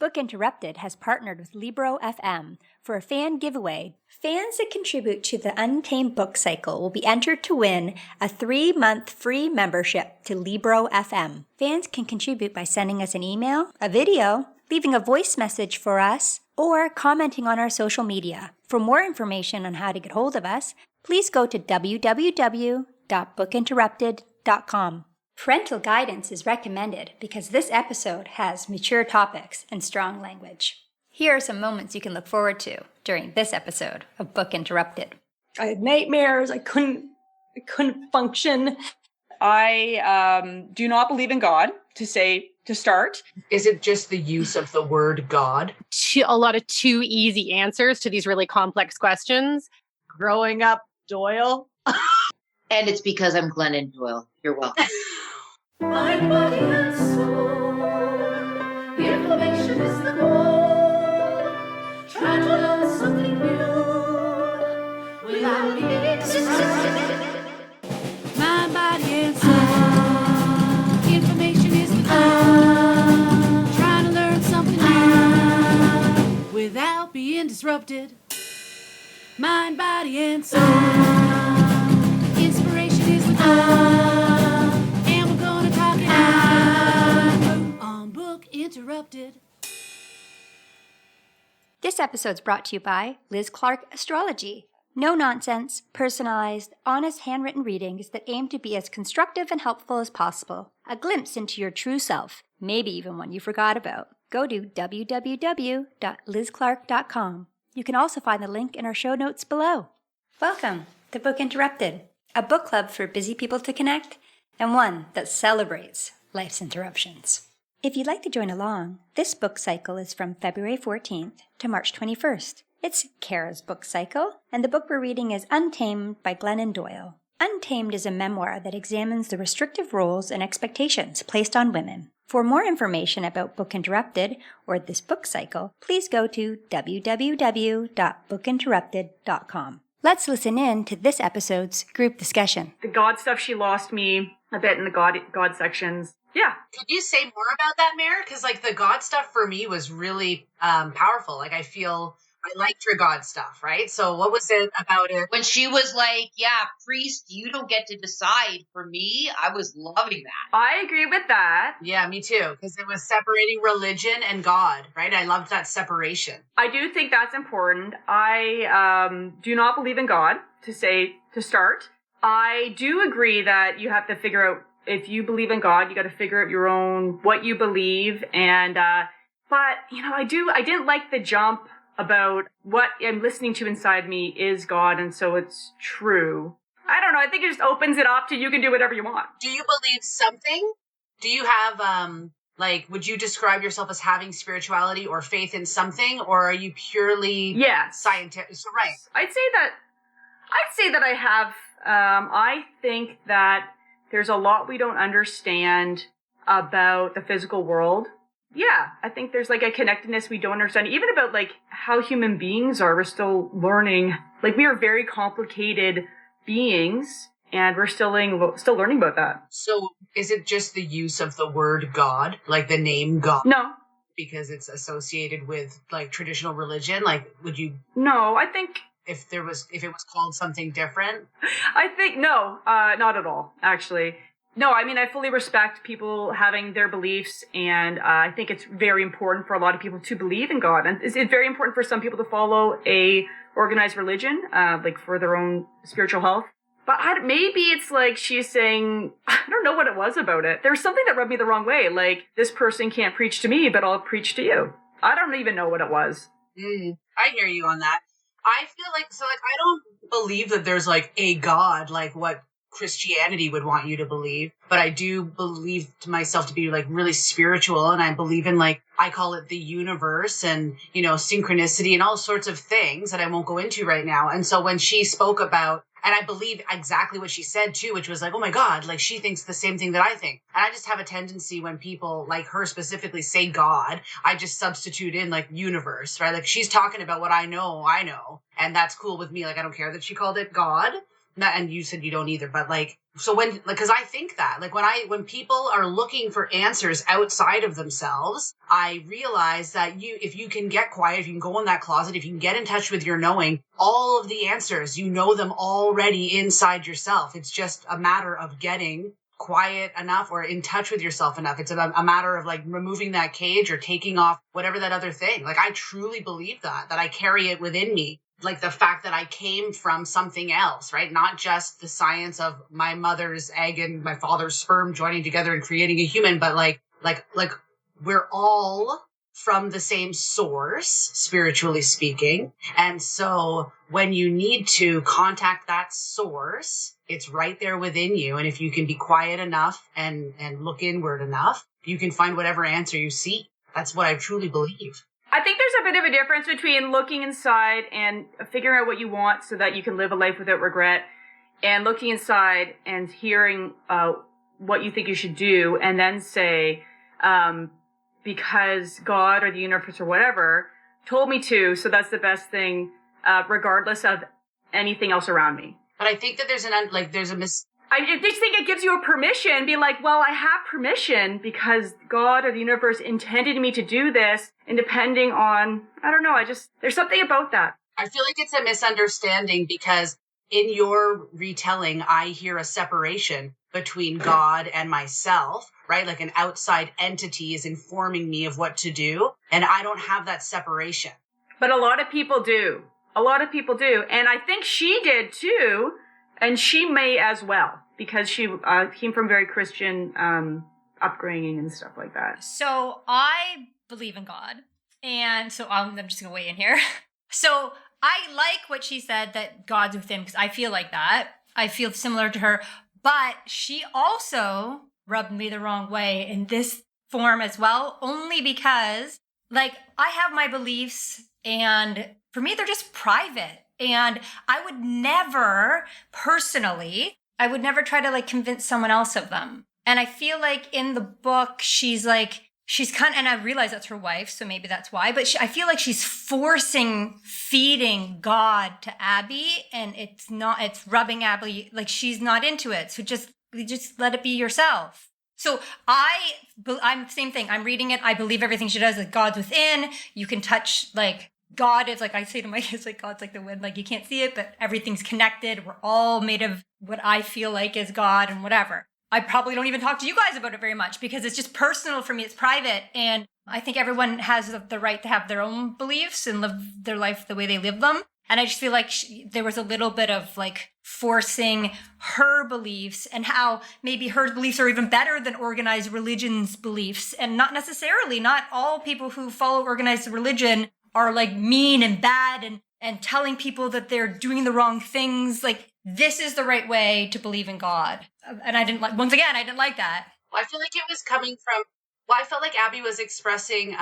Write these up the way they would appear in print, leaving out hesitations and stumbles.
Book Interrupted has partnered with Libro FM for a fan giveaway. Fans that contribute to the Untamed book cycle will be entered to win a 3-month free membership to Libro FM. Fans can contribute by sending us an email, a video, leaving a voice message for us, or commenting on our social media. For more information on how to get hold of us, please go to www.bookinterrupted.com. Parental guidance is recommended because this episode has mature topics and strong language. Here are some moments you can look forward to during this episode of Book Interrupted. I had nightmares. I couldn't function. I do not believe in God, to start. Is it just the use of the word God? A lot of too easy answers to these really complex questions. Growing up, Doyle. And it's because I'm Glennon Doyle. You're welcome. Mind, body, and soul. The information is the goal. Try to learn something new without being distracted. Mind, body, and soul. Information is the goal. Trying to learn something new without being disrupted. Mind, body, and soul. Inspiration is the goal. Interrupted. This episode's brought to you by Liz Clark Astrology. No nonsense, personalized, honest handwritten readings that aim to be as constructive and helpful as possible. A glimpse into your true self, maybe even one you forgot about. Go to www.lizclark.com. You can also find the link in our show notes below. Welcome to Book Interrupted, a book club for busy people to connect, and one that celebrates life's interruptions. If you'd like to join along, this book cycle is from February 14th to March 21st. It's Kara's book cycle, and the book we're reading is Untamed by Glennon Doyle. Untamed is a memoir that examines the restrictive roles and expectations placed on women. For more information about Book Interrupted or this book cycle, please go to www.bookinterrupted.com. Let's listen in to this episode's group discussion. The God stuff, she lost me a bit in the God sections. Yeah. Could you say more about that, Mare? Because, the God stuff for me was really powerful. I feel I liked her God stuff, right? So what was it about it? When she was like, yeah, priest, you don't get to decide. For me, I was loving that. I agree with that. Yeah, me too. Because it was separating religion and God, right? I loved that separation. I do think that's important. I do not believe in God, to start. I do agree that you have to figure out, if you believe in God, you got to figure out what you believe. And, but, I didn't like the jump about what I'm listening to inside me is God, and so it's true. I don't know. I think it just opens it up to you can do whatever you want. Do you believe something? Do you have, would you describe yourself as having spirituality or faith in something, or are you purely scientific? So, right. I'd say that I have, I think that there's a lot we don't understand about the physical world. Yeah, I think there's a connectedness we don't understand. Even about how human beings are, we're still learning. We are very complicated beings, and we're still learning about that. So is it just the use of the word God, the name God? No. Because it's associated with traditional religion? Would you? No, I think if it was called something different? I think no, not at all, actually. No, I fully respect people having their beliefs, and I think it's very important for a lot of people to believe in God. And it's very important for some people to follow a organized religion, for their own spiritual health. But maybe it's she's saying, I don't know what it was about it. There's something that rubbed me the wrong way. This person can't preach to me, but I'll preach to you. I don't even know what it was. I hear you on that. I feel I don't believe that there's a God, what Christianity would want you to believe, but I do believe to myself to be really spiritual, and I believe in I call it the universe and synchronicity and all sorts of things that I won't go into right now. And so when she spoke about, and I believe exactly what she said too, which was oh my God, she thinks the same thing that I think. And I just have a tendency when people like her specifically say God, I just substitute in universe, right? She's talking about what I know, and that's cool with me. I don't care that she called it God. and you said you don't either, but like, so when, like, cause I think that, like, when people are looking for answers outside of themselves, I realize that if you can get quiet, if you can go in that closet, if you can get in touch with your knowing, all of the answers, you know them already inside yourself. It's just a matter of getting quiet enough or in touch with yourself enough. It's a matter of like removing that cage or taking off whatever that other thing. Like, I truly believe that I carry it within me. Like the fact that I came from something else, right? Not just the science of my mother's egg and my father's sperm joining together and creating a human, but like we're all from the same source, spiritually speaking. And so when you need to contact that source, it's right there within you. And if you can be quiet enough and look inward enough, you can find whatever answer you seek. That's what I truly believe. I think there's a bit of a difference between looking inside and figuring out what you want so that you can live a life without regret, and looking inside and hearing what you think you should do, and then say, because God or the universe or whatever told me to, so that's the best thing, regardless of anything else around me. But I think that there's I just think it gives you a permission, being like, well, I have permission because God or the universe intended me to do this, and depending on, I don't know, there's something about that. I feel like it's a misunderstanding because in your retelling, I hear a separation between God and myself, right? Like an outside entity is informing me of what to do, and I don't have that separation. But a lot of people do. And I think she did too, and she may as well, because she came from very Christian upbringing and stuff like that. So I believe in God, and so I'm just going to weigh in here. So I like what she said, that God's within, because I feel like that. I feel similar to her, but she also rubbed me the wrong way in this form as well, only because, like, I have my beliefs, and for me, they're just private. And I would never, personally, try to like convince someone else of them. And I feel like in the book, she's kind of, and I realize that's her wife, so maybe that's why, but I feel like she's feeding God to Abby, and it's rubbing Abby, like she's not into it. So just let it be yourself. So I'm same thing. I'm reading it. I believe everything she does, like God's within. You can touch, like, God is, like I say to my kids, like, God's like the wind, like you can't see it, but everything's connected. We're all made of what I feel like is God and whatever. I probably don't even talk to you guys about it very much because it's just personal for me. It's private. And I think everyone has the right to have their own beliefs and live their life the way they live them. And I just feel like there was a little bit of like forcing her beliefs, and how maybe her beliefs are even better than organized religion's beliefs. And not necessarily, not all people who follow organized religion are like mean and bad and telling people that they're doing the wrong things. Like, this is the right way to believe in God. And I didn't like that. Well, I feel like it was coming from, I felt like Abby was expressing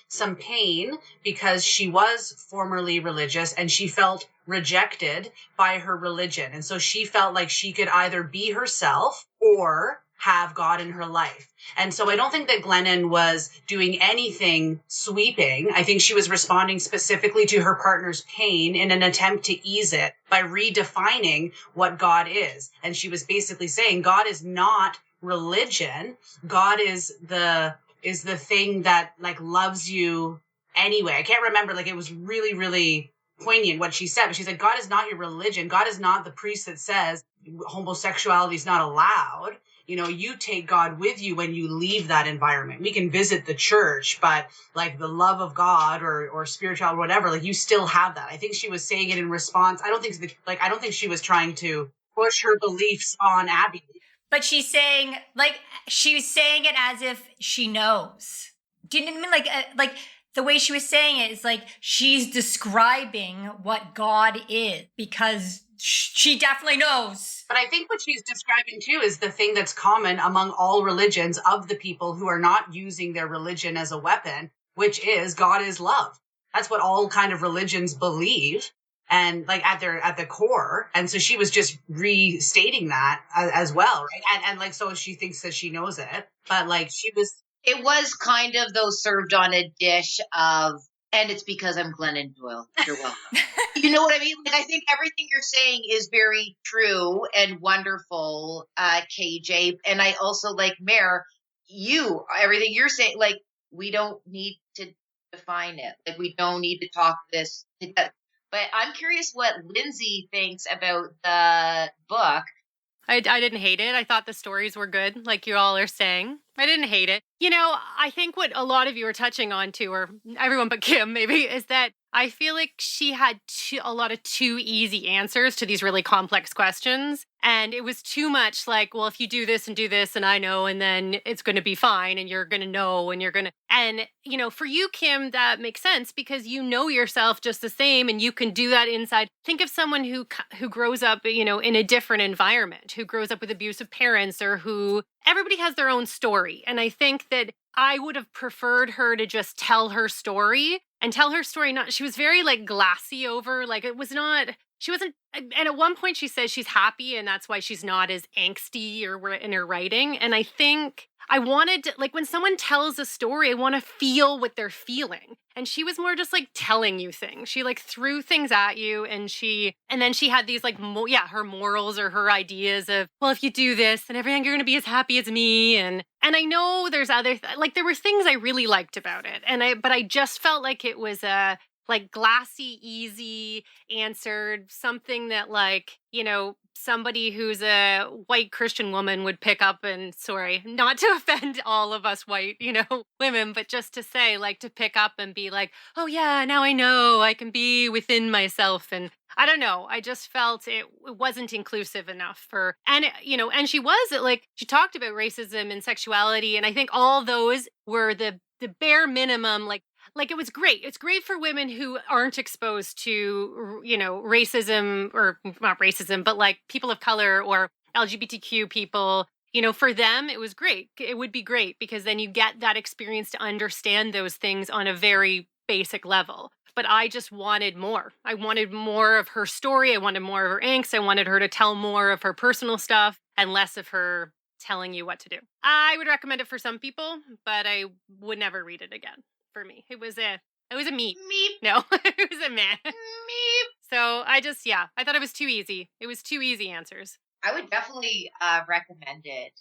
some pain because she was formerly religious and she felt rejected by her religion. And so she felt like she could either be herself or have God in her life. And so I don't think that Glennon was doing anything sweeping. I think she was responding specifically to her partner's pain in an attempt to ease it by redefining what God is. And she was basically saying God is not religion. God is the thing that like loves you anyway. I can't remember, like it was really, really poignant what she said, but she said, God is not your religion. God is not the priest that says homosexuality is not allowed. You know, you take God with you when you leave that environment. We can visit the church, but like the love of God or spirituality, whatever, like you still have that. I think she was saying it in response. I don't think she was trying to push her beliefs on Abby. But she's saying it as if she knows. Do you know what I mean? Like the way she was saying it is like she's describing what God is because she definitely knows. But I think what she's describing too is the thing that's common among all religions of the people who are not using their religion as a weapon, which is God is love. That's what all kind of religions believe, and like at the core. And so she was just restating that as well, right? And like, so she thinks that she knows it, but like it was kind of though served on a dish of, And it's because I'm Glennon Doyle. You're welcome. You know what I mean? Like, I think everything you're saying is very true and wonderful, KJ. And I also like Mare, everything you're saying, like, we don't need to define it. Like, we don't need to talk this to death. But I'm curious what Lindsay thinks about the book. I didn't hate it. I thought the stories were good, like you all are saying. I didn't hate it. You know, I think what a lot of you are touching on too, or everyone but Kim maybe, is that I feel like she had a lot of too easy answers to these really complex questions. And it was too much like, well, if you do this and I know, and then it's going to be fine and you're going to know and you're going to. And, you know, for you, Kim, that makes sense because you know yourself just the same and you can do that inside. Think of someone who grows up, you know, in a different environment, who grows up with abusive parents or who everybody has their own story. And I think that I would have preferred her to just tell her story and tell her story. Not, she was very like glassy over, like it was not, she wasn't, and at one point she says she's happy and that's why she's not as angsty or in her writing. And I think I wanted to, like when someone tells a story, I want to feel what they're feeling. And she was more just like telling you things. She like threw things at you and then she had these like, her morals or her ideas of, well, if you do this, then everything you're going to be as happy as me. And I know there's other, like there were things I really liked about it. But I just felt like it was a, like glassy, easy answered something that like, you know, somebody who's a white Christian woman would pick up and sorry, not to offend all of us white, you know, women, but just to say like to pick up and be like, oh yeah, now I know I can be within myself. And I don't know. I just felt it wasn't inclusive enough and she was like, she talked about racism and sexuality. And I think all those were the bare minimum, like it was great. It's great for women who aren't exposed to, you know, racism or not racism, but like people of color or LGBTQ people. You know, for them, it was great. It would be great because then you get that experience to understand those things on a very basic level. But I just wanted more. I wanted more of her story. I wanted more of her angst. I wanted her to tell more of her personal stuff and less of her telling you what to do. I would recommend it for some people, but I would never read it again. For me, it was a meep. No, it was a meh. Meep. So I thought it was too easy. It was too easy answers. I would definitely recommend it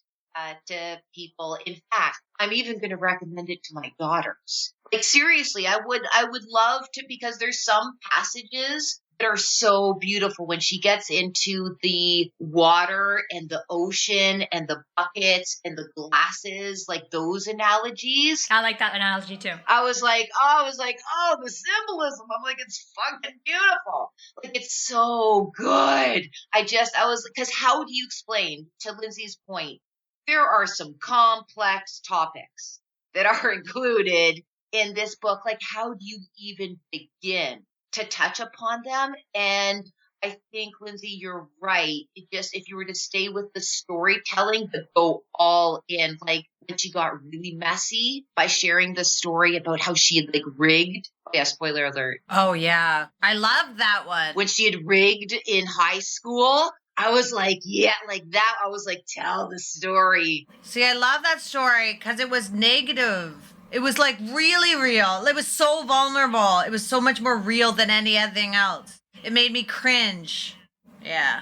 to people. In fact, I'm even going to recommend it to my daughters. Like seriously, I would love to, because there's some passages that are so beautiful when she gets into the water and the ocean and the buckets and the glasses, like those analogies. I like that analogy too. I was like, oh, the symbolism. I'm like, it's fucking beautiful. Like, it's so good. Because how do you explain, to Lindsay's point, there are some complex topics that are included in this book. Like, how do you even begin to touch upon them? And I think, Lindsay, you're right. If you were to stay with the storytelling, but go all in, like when she got really messy by sharing the story about how she had like rigged. Oh yeah, spoiler alert. Oh yeah. I love that one. When she had rigged in high school, I was like, yeah, like that. I was like, tell the story. See, I love that story because it was negative. It was like really real. It was so vulnerable. It was so much more real than anything else. It made me cringe. Yeah.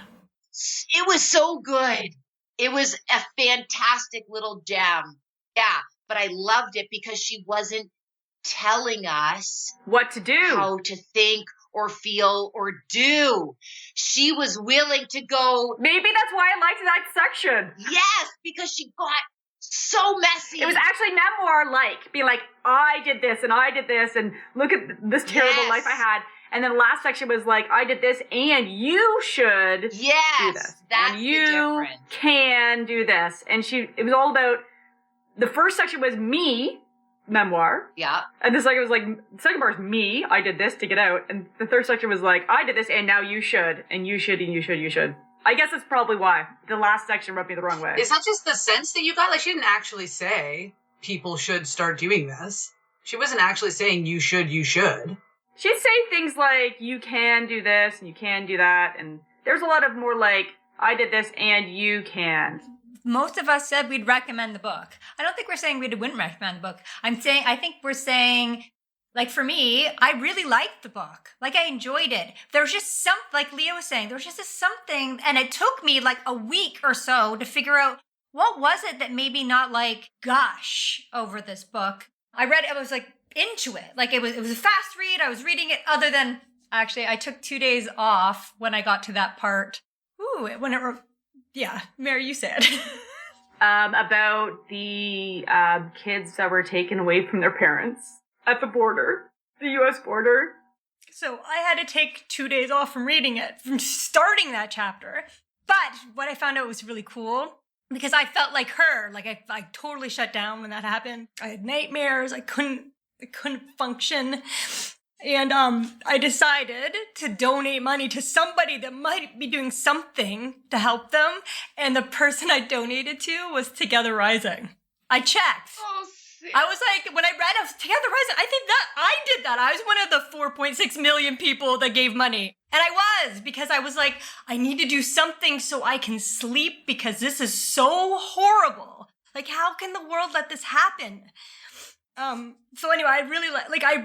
It was so good. It was a fantastic little gem. Yeah. But I loved it because she wasn't telling us what to do, how to think or feel or do. She was willing to go. Maybe that's why I liked that section. Yes, because she got so messy. It was actually memoir-like, being like, I did this and look at this terrible life I had. And then the last section was like, I did this and you should do this. That's and you the difference. Can do this. And it was all about, the first section was me, memoir. Yeah. And the second part was me, I did this to get out. And the third section was like, I did this and now you should. And you should, and you should, you should. I guess that's probably why. The last section rubbed me the wrong way. Is that just the sense that you got? Like, she didn't actually say people should start doing this. She wasn't actually saying you should, you should. She'd say things like, you can do this and you can do that. And there's a lot of more like, I did this and you can. Most of us said we'd recommend the book. I don't think we're saying we wouldn't recommend the book. I think we're saying Like for me, I really liked the book. Like I enjoyed it. There was just like Leah was saying, there was just this something, and it took me like a week or so to figure out what was it that made me not like gush over this book. I was like into it. Like it was a fast read. I was reading it other than, actually, I took 2 days off when I got to that part. Ooh, yeah, Mary, you said. About the kids that were taken away from their parents at the border, the U.S. border. So I had to take 2 days off from reading it, from starting that chapter. But what I found out was really cool, because I felt like her. Like I totally shut down when that happened. I had nightmares. I couldn't function. And I decided to donate money to somebody that might be doing something to help them. And the person I donated to was Together Rising. I checked. Oh, I was like, when I read of Together Rising, I think that I did that. I was one of the 4.6 million people that gave money. And I was, because I was like, I need to do something so I can sleep, because this is so horrible. Like, how can the world let this happen? So anyway, I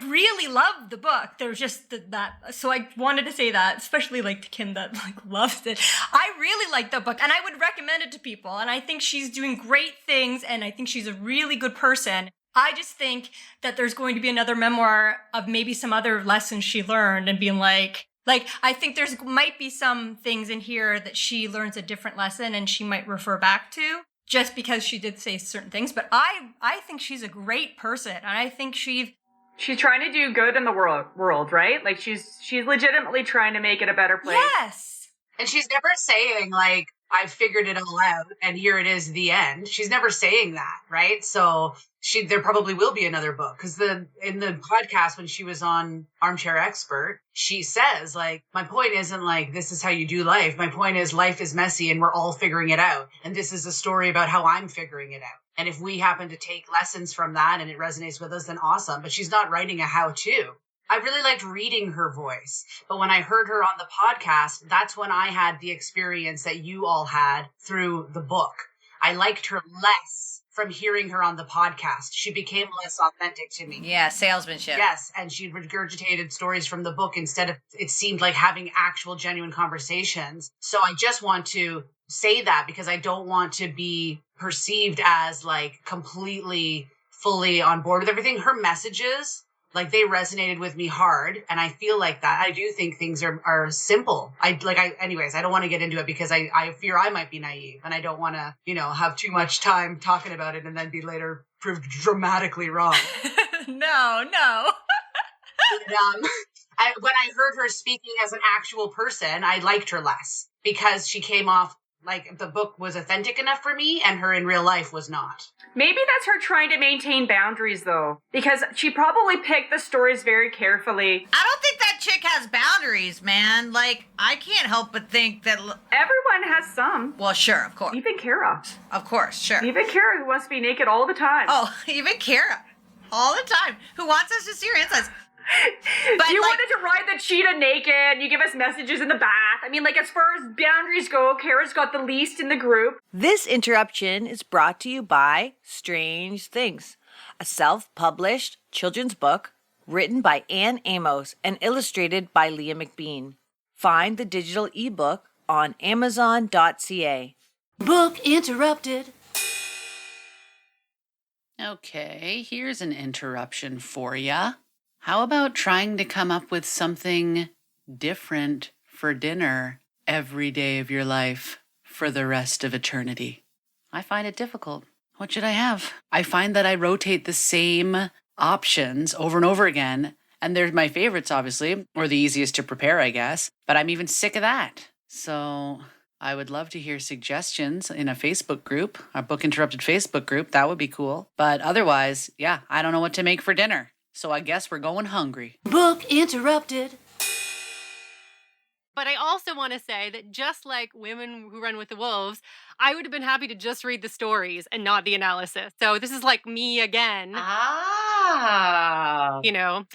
really loved the book. There was just that. So I wanted to say that, especially like to Kim that like loves it. I really liked the book, and I would recommend it to people. And I think she's doing great things, and I think she's a really good person. I just think that there's going to be another memoir of maybe some other lessons she learned, and being like I think might be some things in here that she learns a different lesson and she might refer back to, just because she did say certain things. But I think she's a great person, and I think she's trying to do good in the world, right? Like she's legitimately trying to make it a better place. Yes. And she's never saying like, I figured it all out and here it is, the end. She's never saying that, right? So there probably will be another book, because in the podcast when she was on Armchair Expert, she says like, my point isn't like this is how you do life. My point is life is messy and we're all figuring it out. And this is a story about how I'm figuring it out. And if we happen to take lessons from that and it resonates with us, then awesome. But she's not writing a how-to. I really liked reading her voice, but when I heard her on the podcast, that's when I had the experience that you all had through the book. I liked her less from hearing her on the podcast. She became less authentic to me. Yeah, salesmanship. Yes, and she regurgitated stories from the book instead of, it seemed like, having actual genuine conversations. So I just want to say that, because I don't want to be perceived as like completely, fully on board with everything. Her messages, like, they resonated with me hard, and I feel like that. I do think things are simple. Anyways, I don't want to get into it because I fear I might be naive, and I don't want to, have too much time talking about it and then be later proved dramatically wrong. No. And, when I heard her speaking as an actual person, I liked her less, because she came off like the book was authentic enough for me and her in real life was not. Maybe that's her trying to maintain boundaries, though, because she probably picked the stories very carefully. I don't think that chick has boundaries, man. Like, I can't help but think that... Everyone has some. Well, sure, of course. Even Kara. Of course, sure. Even Kara, who wants to be naked all the time. Oh, even Kara. All the time. Who wants us to see her insides. But you wanted to ride the cheetah naked. You give us messages in the bath. I mean, like, as far as boundaries go, Kara's got the least in the group. This interruption is brought to you by Strange Things, a self-published children's book written by Anne Amos and illustrated by Leah McBean. Find the digital ebook on Amazon.ca. Book interrupted. Okay, here's an interruption for ya. How about trying to come up with something different for dinner every day of your life for the rest of eternity? I find it difficult. What should I have? I find that I rotate the same options over and over again, and they're my favorites, obviously, or the easiest to prepare, I guess, but I'm even sick of that. So I would love to hear suggestions in a Facebook group, a Book Interrupted Facebook group. That would be cool. But otherwise, yeah, I don't know what to make for dinner. So I guess we're going hungry. Book interrupted. But I also want to say that just like Women Who Run with the Wolves, I would have been happy to just read the stories and not the analysis. So this is like me again. Ah.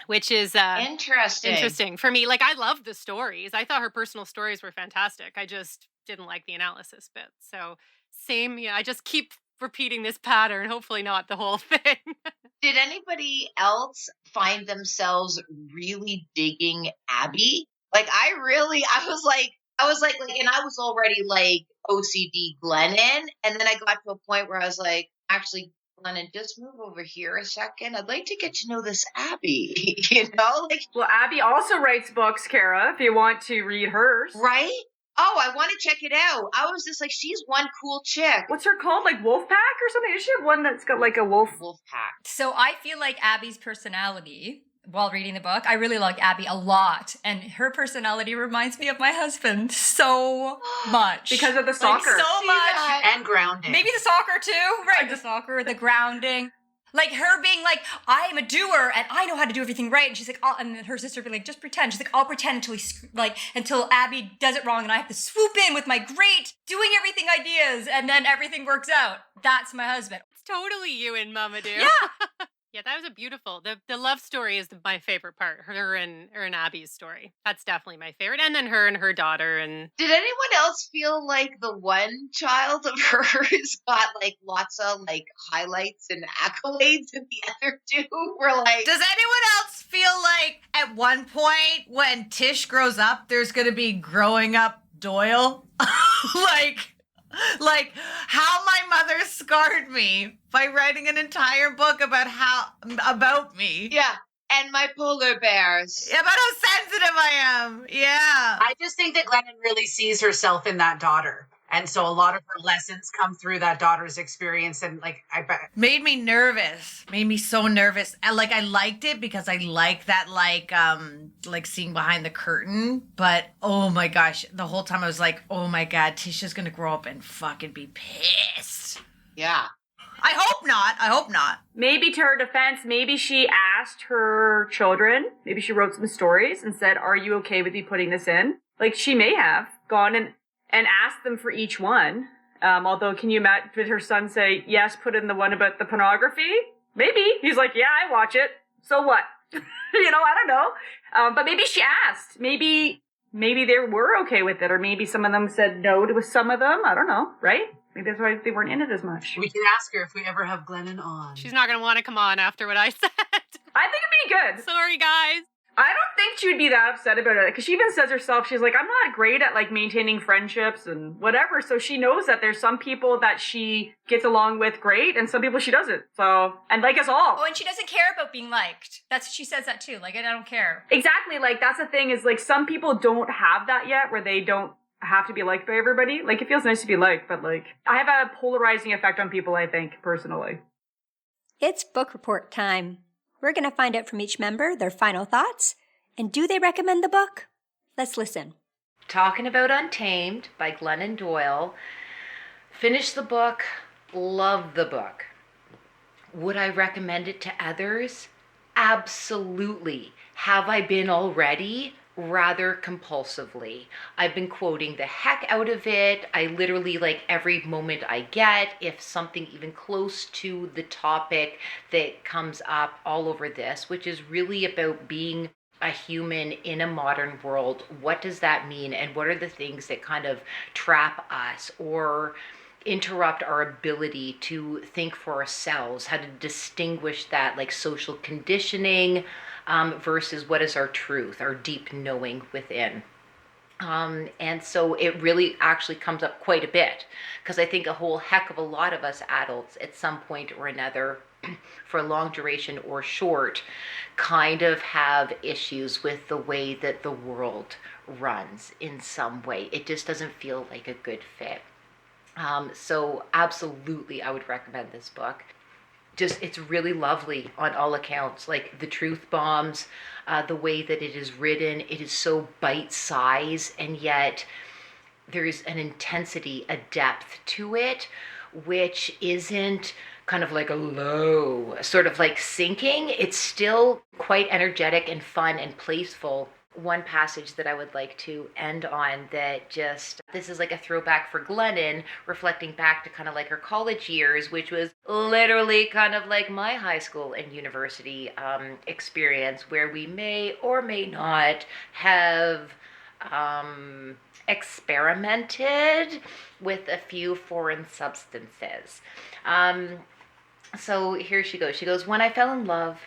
Which is interesting for me. Like, I loved the stories. I thought her personal stories were fantastic. I just didn't like the analysis bit. So same, I just keep repeating this pattern, hopefully not the whole thing. Did anybody else find themselves really digging Abby? Like I was like, and I was already like OCD Glennon, and then I got to a point where I was like, actually, Glennon, just move over here a second. I'd like to get to know this Abby, like. Well, Abby also writes books, Kara, if you want to read hers. Right? Oh, I want to check it out. I was just like, she's one cool chick. What's her called? Like Wolfpack or something? Does she have one that's got like a wolf? Wolfpack. So I feel like Abby's personality, while reading the book, I really like Abby a lot. And her personality reminds me of my husband so much. Because of the soccer. Like, so much. And grounding. Maybe the soccer too. Right, the soccer, the grounding. Like her being like, I am a doer and I know how to do everything right. And she's like, and then her sister being like, just pretend. She's like, I'll pretend until Abby does it wrong and I have to swoop in with my great doing everything ideas and then everything works out. That's my husband. It's totally you and Mamadou. Yeah. Yeah, that was a beautiful. The love story is my favorite part. Her and Abby's story. That's definitely my favorite. And then her and her daughter. And did anyone else feel like the one child of hers got like lots of like highlights and accolades, and the other two were like? Does anyone else feel like at one point when Tish grows up, there's going to be growing up Doyle? Like how my mother scarred me by writing an entire book about me. Yeah. And my polar bears. Yeah, about how sensitive I am. Yeah. I just think that Glennon really sees herself in that daughter. And so a lot of her lessons come through that daughter's experience. And like, I bet. Made me nervous. Made me so nervous. I liked it because I like that, like seeing behind the curtain. But oh my gosh, the whole time I was like, oh my God, Tisha's going to grow up and fucking be pissed. Yeah. I hope not. Maybe to her defense, maybe she asked her children, maybe she wrote some stories and said, are you okay with me putting this in? Like she may have gone and asked them for each one. Although, can you imagine, did her son say, yes, put in the one about the pornography? Maybe. He's like, yeah, I watch it. So what? I don't know. But maybe she asked. Maybe they were okay with it. Or maybe some of them said no to some of them. I don't know, right? Maybe that's why they weren't in it as much. We can ask her if we ever have Glennon on. she's not going to want to come on after what I said. I think it'd be good. Sorry, guys. I don't think she would be that upset about it, because she even says herself, she's like, I'm not great at like maintaining friendships and whatever. So she knows that there's some people that she gets along with great, and some people she doesn't. So, and like us all. Oh, and she doesn't care about being liked. She says that too. Like, I don't care. Exactly. Like that's the thing, is like some people don't have that yet, where they don't have to be liked by everybody. Like it feels nice to be liked, but like I have a polarizing effect on people, I think, personally. It's book report time. We're going to find out from each member their final thoughts, and do they recommend the book? Let's listen. Talking about Untamed by Glennon Doyle. Finished the book, love the book. Would I recommend it to others? Absolutely. Have I been already? Rather compulsively. I've been quoting the heck out of it. I literally, like, every moment I get, if something even close to the topic that comes up all over this, which is really about being a human in a modern world. What does that mean? And what are the things that kind of trap us or interrupt our ability to think for ourselves? How to distinguish that, like social conditioning, versus what is our truth, our deep knowing within. And so it really actually comes up quite a bit, because I think a whole heck of a lot of us adults at some point or another, for long duration or short, kind of have issues with the way that the world runs in some way. It just doesn't feel like a good fit. So absolutely, I would recommend this book. Just, it's really lovely on all accounts, like the truth bombs, the way that it is written. It is so bite-sized, and yet there's an intensity, a depth to it, which isn't kind of like a low, sort of like sinking. It's still quite energetic and fun and playful. One passage that I would like to end on that just, this is like a throwback for Glennon, reflecting back to kind of like her college years, which was literally kind of like my high school and university experience, where we may or may not have experimented with a few foreign substances. So here she goes. She goes, when I fell in love,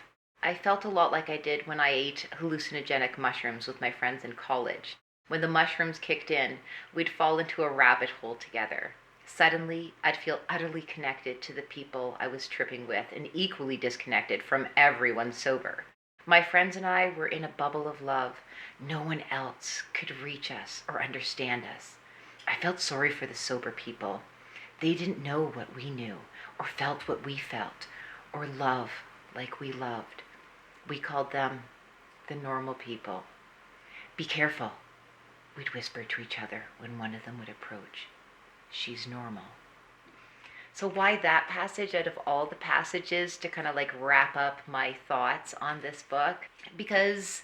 I felt a lot like I did when I ate hallucinogenic mushrooms with my friends in college. When the mushrooms kicked in, we'd fall into a rabbit hole together. Suddenly, I'd feel utterly connected to the people I was tripping with and equally disconnected from everyone sober. My friends and I were in a bubble of love. No one else could reach us or understand us. I felt sorry for the sober people. They didn't know what we knew, or felt what we felt, or love like we loved. We called them the normal people. Be careful, we'd whisper to each other when one of them would approach. She's normal. So why that passage out of all the passages to kind of like wrap up my thoughts on this book? Because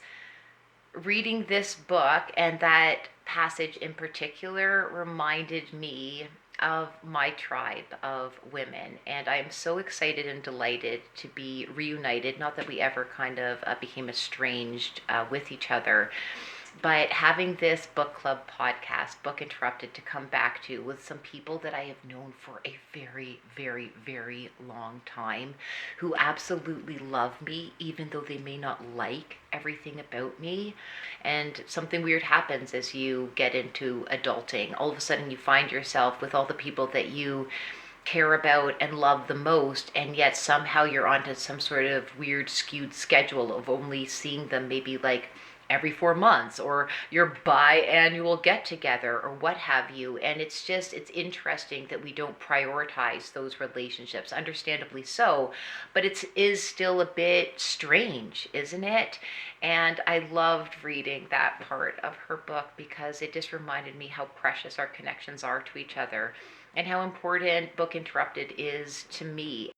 reading this book and that passage in particular reminded me of my tribe of women, and I'm so excited and delighted to be reunited. Not that we ever kind of became estranged with each other, but having this book club podcast, Book Interrupted, to come back to with some people that I have known for a very, very, very long time, who absolutely love me, even though they may not like everything about me. And something weird happens as you get into adulting. All of a sudden you find yourself with all the people that you care about and love the most, and yet somehow you're onto some sort of weird skewed schedule of only seeing them maybe like every 4 months, or your biannual get together, or what have you. And it's interesting that we don't prioritize those relationships, understandably so, but it is still a bit strange, isn't it? And I loved reading that part of her book because it just reminded me how precious our connections are to each other and how important Book Interrupted is to me.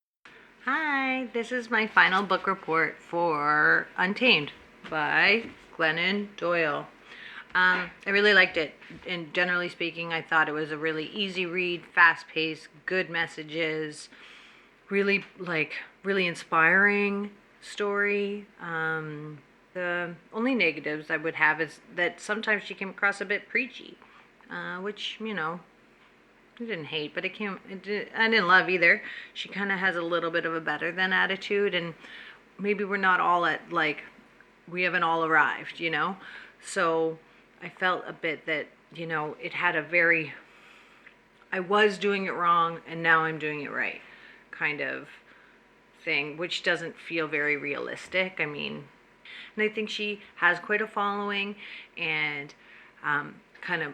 Hi, this is my final book report for Untamed by Glennon Doyle. I really liked it, and generally speaking, I thought it was a really easy read, fast-paced, good messages, really inspiring story. The only negatives I would have is that sometimes she came across a bit preachy, which, I didn't hate, but I didn't love either. She kind of has a little bit of a better than attitude, and maybe we're not all at we haven't all arrived, So I felt a bit that, it had I was doing it wrong and now I'm doing it right kind of thing, which doesn't feel very realistic. And I think she has quite a following and kind of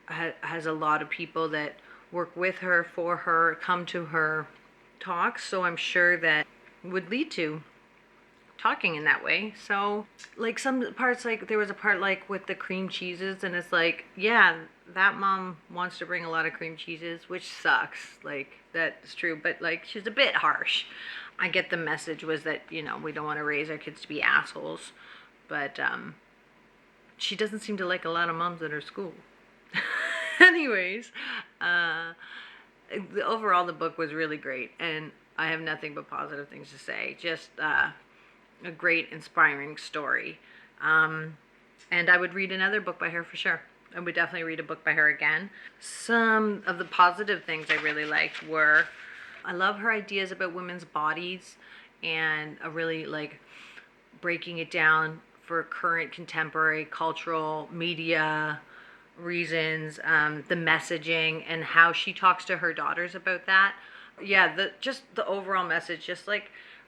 has a lot of people that work with her, for her, come to her talks. So I'm sure that would lead to talking in that way. So some parts, there was a part with the cream cheeses, and it's yeah, that mom wants to bring a lot of cream cheeses, which sucks. That's true, but she's a bit harsh. I get the message was that we don't want to raise our kids to be assholes, but she doesn't seem to like a lot of moms at her school. Anyways, overall the book was really great, and I have nothing but positive things to say. Just a great, inspiring story. And I would read another book by her for sure. I would definitely read a book by her again. Some of the positive things I really liked were, I love her ideas about women's bodies and really breaking it down for current contemporary cultural media reasons, the messaging and how she talks to her daughters about that. Yeah, the overall message,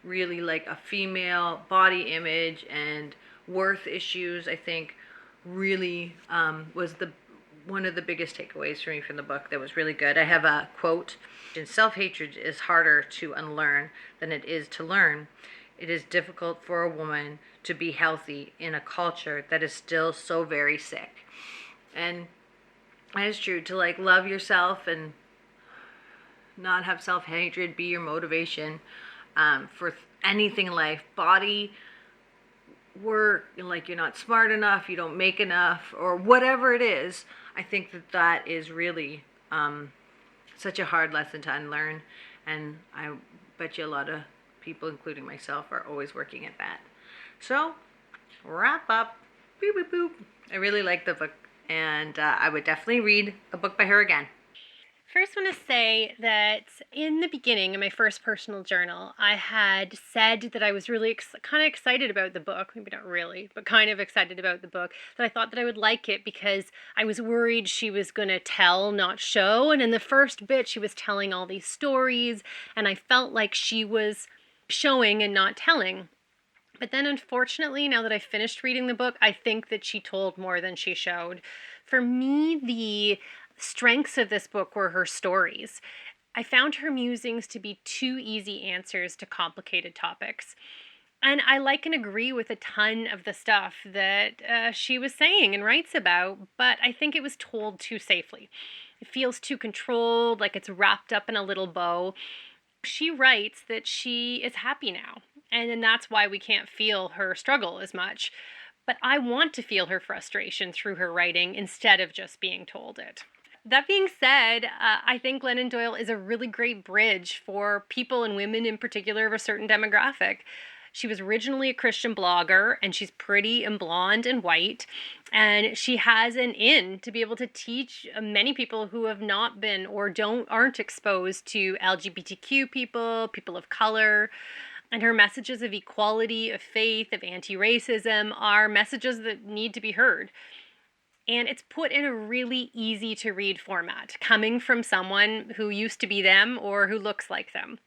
really a female body image and worth issues, I think really was one of the biggest takeaways for me from the book that was really good. I have a quote: "Self-hatred is harder to unlearn than it is to learn. It is difficult for a woman to be healthy in a culture that is still so very sick." And that is true. To love yourself and not have self-hatred be your motivation for anything in life, body, work, you're not smart enough, you don't make enough, or whatever it is. I think that is really such a hard lesson to unlearn, and I bet you a lot of people, including myself, are always working at that. So, wrap up. Boop, boop, boop. I really like the book, and I would definitely read a book by her again. First, want to say that in the beginning, in my first personal journal, I had said that I was really kind of excited about the book. Maybe not really, but kind of excited about the book. That I thought that I would like it because I was worried she was going to tell, not show. And in the first bit, she was telling all these stories, and I felt like she was showing and not telling. But then, unfortunately, now that I finished reading the book, I think that she told more than she showed. For me, the strengths of this book were her stories. I found her musings to be too easy answers to complicated topics. And I like and agree with a ton of the stuff that she was saying and writes about, but I think it was told too safely. It feels too controlled, like it's wrapped up in a little bow. She writes that she is happy now, and then that's why we can't feel her struggle as much. But I want to feel her frustration through her writing instead of just being told it. That being said, I think Glennon Doyle is a really great bridge for people and women in particular of a certain demographic. She was originally a Christian blogger, and she's pretty and blonde and white, and she has an in to be able to teach many people who have not been or aren't exposed to LGBTQ people, people of color. And her messages of equality, of faith, of anti-racism are messages that need to be heard. And it's put in a really easy to read format, coming from someone who used to be them or who looks like them.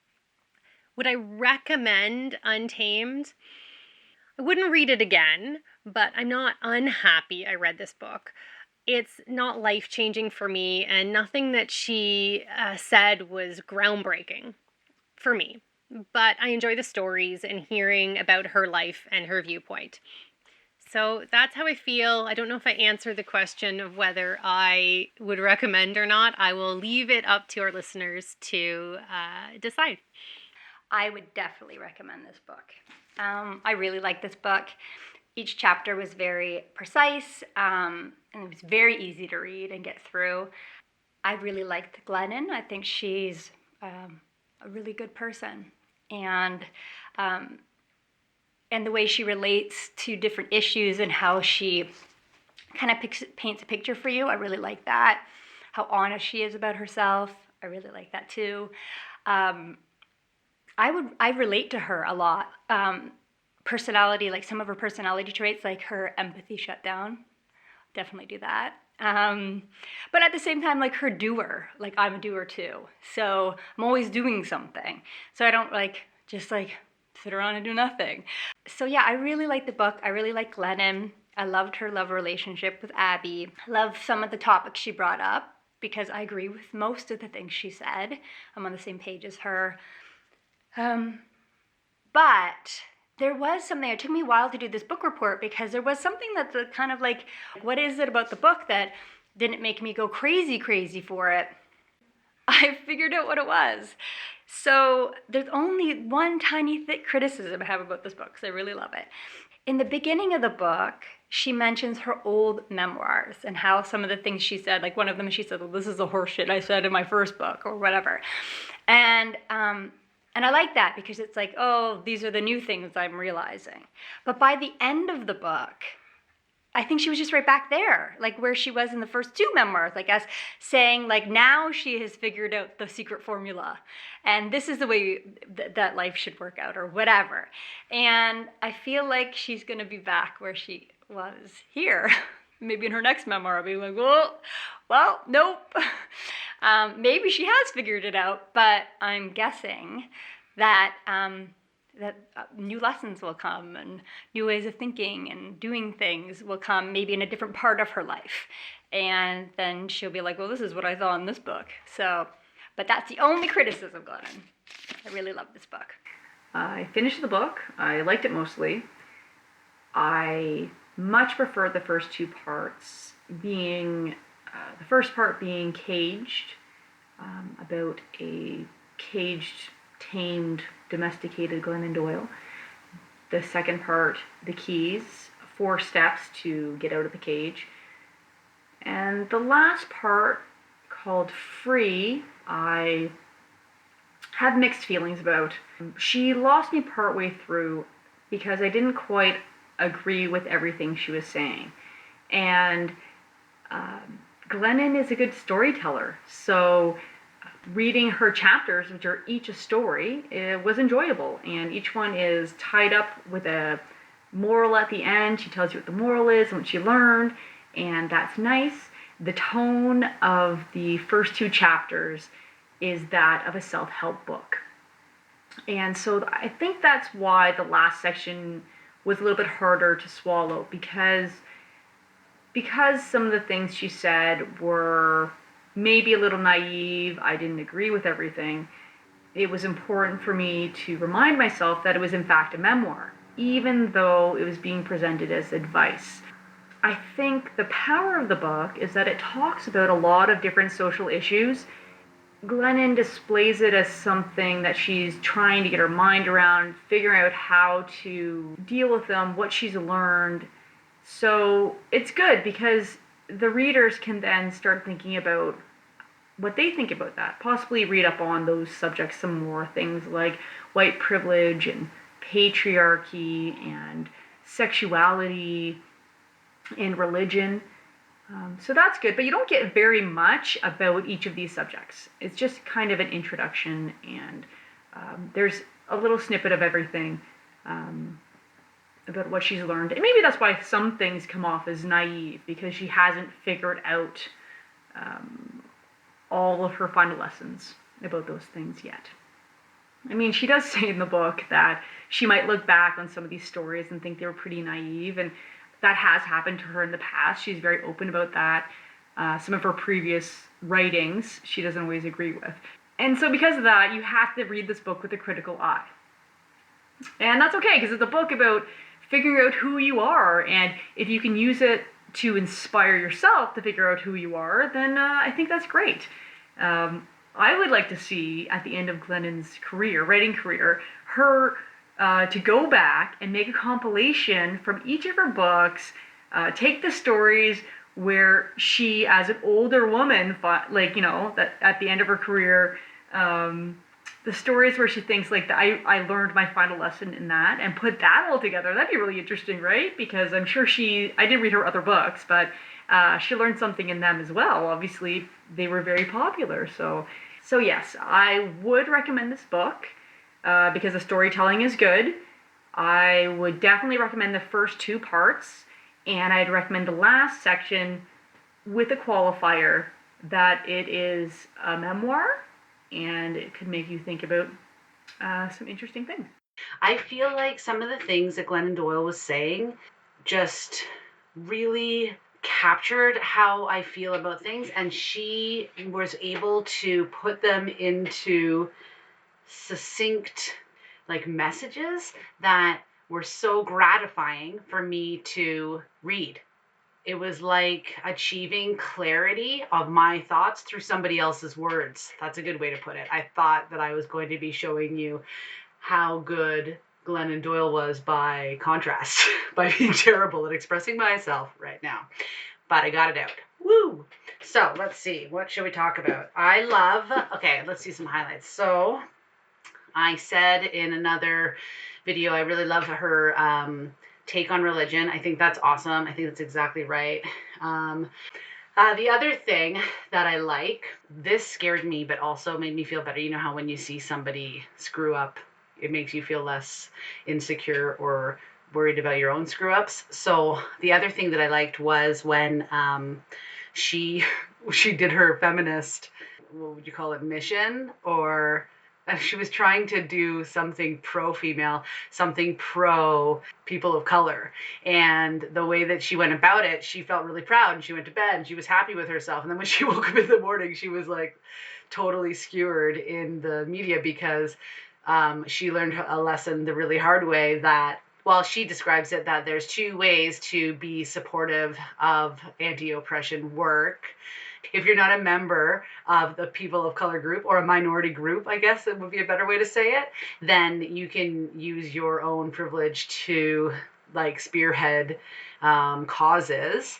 Would I recommend Untamed? I wouldn't read it again, but I'm not unhappy I read this book. It's not life-changing for me, and nothing that she said was groundbreaking for me. But I enjoy the stories and hearing about her life and her viewpoint. So that's how I feel. I don't know if I answered the question of whether I would recommend or not. I will leave it up to our listeners to decide. I would definitely recommend this book. I really like this book. Each chapter was very precise, and it was very easy to read and get through. I really liked Glennon. I think she's a really good person, and the way she relates to different issues and how she kind of paints a picture for you, I really like that. How honest she is about herself, I really like that too. I relate to her a lot. Personality, like some of her personality traits, like her empathy shutdown, definitely do that. But at the same time, like her doer, like I'm a doer too. So I'm always doing something. So I don't just sit around and do nothing. So yeah, I really like the book. I really like Glennon. I loved her love relationship with Abby. I love some of the topics she brought up because I agree with most of the things she said. I'm on the same page as her. But there was something, it took me a while to do this book report because there was something that's kind of like, what is it about the book that didn't make me go crazy for it? I figured out what it was. So there's only one tiny thick criticism I have about this book, because I really love it. In the beginning of the book, she mentions her old memoirs and how some of the things she said, like one of them she said, well, this is the horse shit I said in my first book or whatever. And I like that because it's like, oh, these are the new things I'm realizing. But by the end of the book, I think she was just right back there, like where she was in the first two memoirs, like us saying, like now she has figured out the secret formula. And this is the way that life should work out or whatever. And I feel like she's going to be back where she was here. Maybe in her next memoir, I'll be like, well, nope. Maybe she has figured it out, but I'm guessing that new lessons will come and new ways of thinking and doing things will come maybe in a different part of her life. And then she'll be like, well, this is what I saw in this book. So, but that's the only criticism, Glennon. I really love this book. I finished the book. I liked it mostly. I much preferred the first two parts, being the first part being Caged, about a caged, tamed, domesticated Glennon Doyle. The second part, The Keys, 4 steps to get out of the cage. And the last part, called Free, I have mixed feelings about. She lost me partway through because I didn't quite agree with everything she was saying. And Glennon is a good storyteller, so reading her chapters, which are each a story, it was enjoyable. And each one is tied up with a moral at the end. She tells you what the moral is and what she learned, and that's nice. The tone of the first two chapters is that of a self-help book. And so I think that's why the last section was a little bit harder to swallow, because some of the things she said were maybe a little naive. I didn't agree with everything. It was important for me to remind myself that it was in fact a memoir, even though it was being presented as advice. I think the power of the book is that it talks about a lot of different social issues. Glennon displays it as something that she's trying to get her mind around, figuring out how to deal with them, what she's learned. So it's good because the readers can then start thinking about what they think about that, possibly read up on those subjects some more, things like white privilege and patriarchy and sexuality and religion. So that's good, but you don't get very much about each of these subjects. It's just kind of an introduction, and there's a little snippet of everything about what she's learned. And maybe that's why some things come off as naive, because she hasn't figured out all of her final lessons about those things yet. I mean, she does say in the book that she might look back on some of these stories and think they were pretty naive, and that has happened to her in the past. She's very open about that. Some of her previous writings she doesn't always agree with. And so because of that, you have to read this book with a critical eye. And that's okay, because it's a book about figuring out who you are, and if you can use it to inspire yourself to figure out who you are, then I think that's great. I would like to see, at the end of Glennon's writing career, her to go back and make a compilation from each of her books, take the stories where she, as an older woman, that at the end of her career, the stories where she thinks, like, I learned my final lesson in that, and put that all together. That'd be really interesting, right? Because I'm sure I didn't read her other books, but she learned something in them as well. Obviously, they were very popular. So yes, I would recommend this book because the storytelling is good. I would definitely recommend the first two parts, and I'd recommend the last section with a qualifier that it is a memoir, and it could make you think about some interesting things. I feel like some of the things that Glennon Doyle was saying just really captured how I feel about things, and she was able to put them into succinct messages that were so gratifying for me to read. It was like achieving clarity of my thoughts through somebody else's words. That's a good way to put it. I thought that I was going to be showing you how good Glennon Doyle was by contrast, by being terrible at expressing myself right now. But I got it out. Woo! So let's see. What should we talk about? Okay, let's see some highlights. So I said in another video, I really love her take on religion. I think that's awesome. I think that's exactly right. The other thing that I like, this scared me, but also made me feel better. You know how when you see somebody screw up, it makes you feel less insecure or worried about your own screw ups. So the other thing that I liked was when she did her feminist, what would you call it, mission, or she was trying to do something pro-female, something pro-people of color. And the way that she went about it, she felt really proud, and she went to bed, and she was happy with herself. And then when she woke up in the morning, she was like totally skewered in the media because she learned a lesson the really hard way that, well, she describes it that there's two ways to be supportive of anti-oppression work. If you're not a member of the people of color group, or a minority group, I guess it would be a better way to say it, then you can use your own privilege to spearhead causes.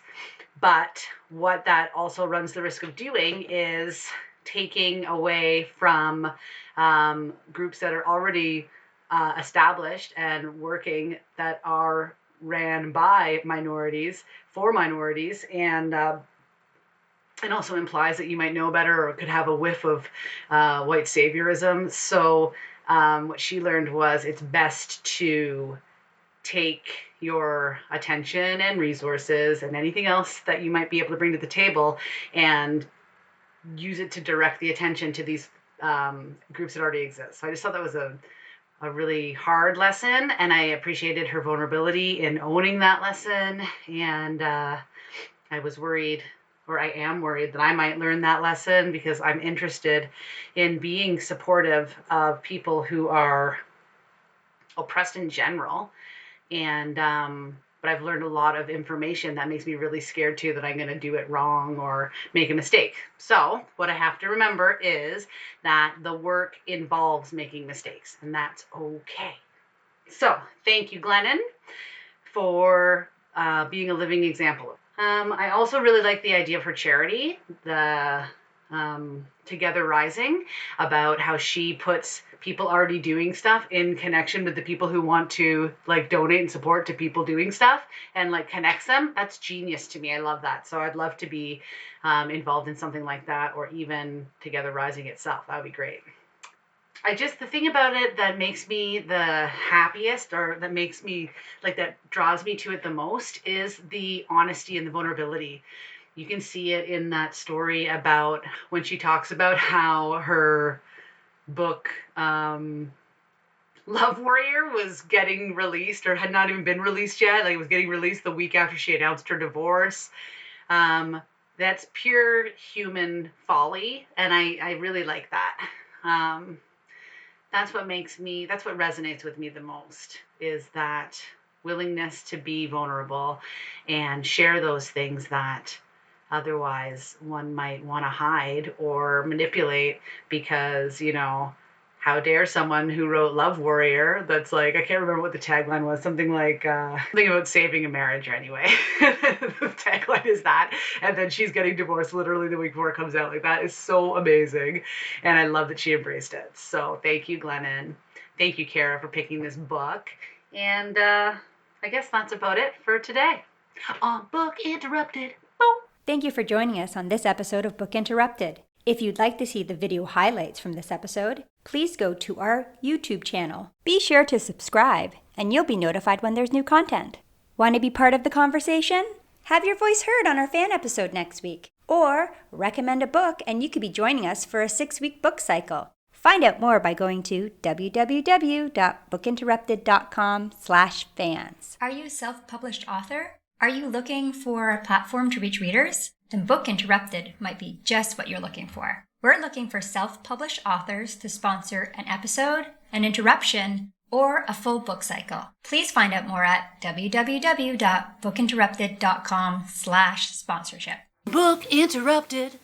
But what that also runs the risk of doing is taking away from groups that are already established and working, that are ran by minorities, for minorities, and and also implies that you might know better or could have a whiff of white saviorism. So what she learned was it's best to take your attention and resources and anything else that you might be able to bring to the table and use it to direct the attention to these groups that already exist. So I just thought that was a really hard lesson, and I appreciated her vulnerability in owning that lesson. And I was worried, or I am worried, that I might learn that lesson because I'm interested in being supportive of people who are oppressed in general. And but I've learned a lot of information that makes me really scared too, that I'm going to do it wrong or make a mistake. So what I have to remember is that the work involves making mistakes, and that's okay. So thank you, Glennon, for being a living example. I also really like the idea of her charity, the Together Rising, about how she puts people already doing stuff in connection with the people who want to like donate and support to people doing stuff, and like connects them. That's genius to me. I love that. So I'd love to be involved in something like that, or even Together Rising itself. That would be great. The thing about it that makes me the happiest, or that makes me like, that draws me to it the most, is the honesty and the vulnerability. You can see it in that story about when she talks about how her book, Love Warrior, was getting released, or had not even been released yet. Like, it was getting released the week after she announced her divorce. That's pure human folly, and I really like that. That's what resonates with me the most, is that willingness to be vulnerable and share those things that otherwise one might want to hide or manipulate, because, how dare someone who wrote Love Warrior, that's like, I can't remember what the tagline was, something like, something about saving a marriage, or anyway. The tagline is that, and then she's getting divorced literally the week before it comes out. Like, that is so amazing, and I love that she embraced it. So thank you, Glennon. Thank you, Kara, for picking this book, and I guess that's about it for today. On Book Interrupted. Boom. Thank you for joining us on this episode of Book Interrupted. If you'd like to see the video highlights from this episode, please go to our YouTube channel. Be sure to subscribe, and you'll be notified when there's new content. Want to be part of the conversation? Have your voice heard on our fan episode next week. Or recommend a book, and you could be joining us for a 6-week book cycle. Find out more by going to www.bookinterrupted.com/fans. Are you a self-published author? Are you looking for a platform to reach readers? Then Book Interrupted might be just what you're looking for. We're looking for self-published authors to sponsor an episode, an interruption, or a full book cycle. Please find out more at www.bookinterrupted.com/sponsorship. Book Interrupted.